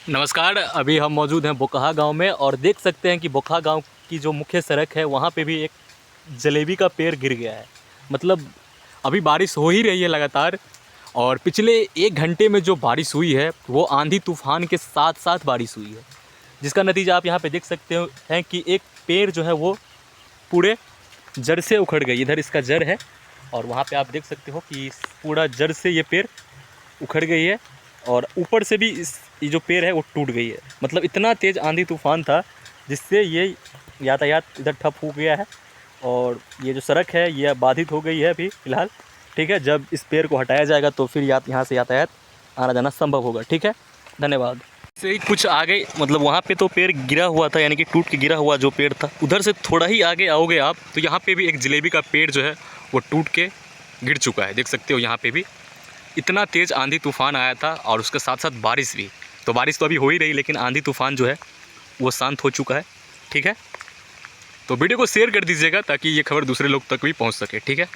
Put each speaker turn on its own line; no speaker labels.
नमस्कार। अभी हम मौजूद हैं बोकाहा गांव में और देख सकते हैं कि बोकाहा गांव की जो मुख्य सड़क है वहां पे भी एक जलेबी का पेड़ गिर गया है। मतलब अभी बारिश हो ही रही है लगातार और पिछले 1 घंटे में जो बारिश हुई है वो आंधी तूफान के साथ साथ बारिश हुई है, जिसका नतीजा आप यहाँ पे देख सकते हैं कि एक पेड़ जो है वो पूरे जड़ से उखड़ गई। इधर इसका जड़ है और वहाँ पे आप देख सकते हो कि पूरा जड़ से ये पेड़ उखड़ गई है और ऊपर से भी ये जो पेड़ है वो टूट गई है। मतलब इतना तेज़ आंधी तूफान था जिससे ये यातायात इधर ठप हो गया है और ये जो सड़क है ये बाधित हो गई है अभी फ़िलहाल। ठीक है, जब इस पेड़ को हटाया जाएगा तो फिर यहाँ से यातायात आना जाना संभव होगा। ठीक है, धन्यवाद। से ही कुछ आगे मतलब वहाँ पे तो पेड़ गिरा हुआ था, यानी कि टूट के गिरा हुआ जो पेड़ था, उधर से थोड़ा ही आगे आओगे आप तो यहाँ पे भी एक जलेबी का पेड़ जो है वो टूट के गिर चुका है। देख सकते हो यहाँ पे भी इतना तेज़ आंधी तूफान आया था और उसके साथ साथ बारिश भी। तो बारिश तो अभी हो ही रही लेकिन आंधी तूफान जो है वो शांत हो चुका है। ठीक है, तो वीडियो को शेयर कर दीजिएगा ताकि ये खबर दूसरे लोग तक भी पहुंच सके। ठीक है।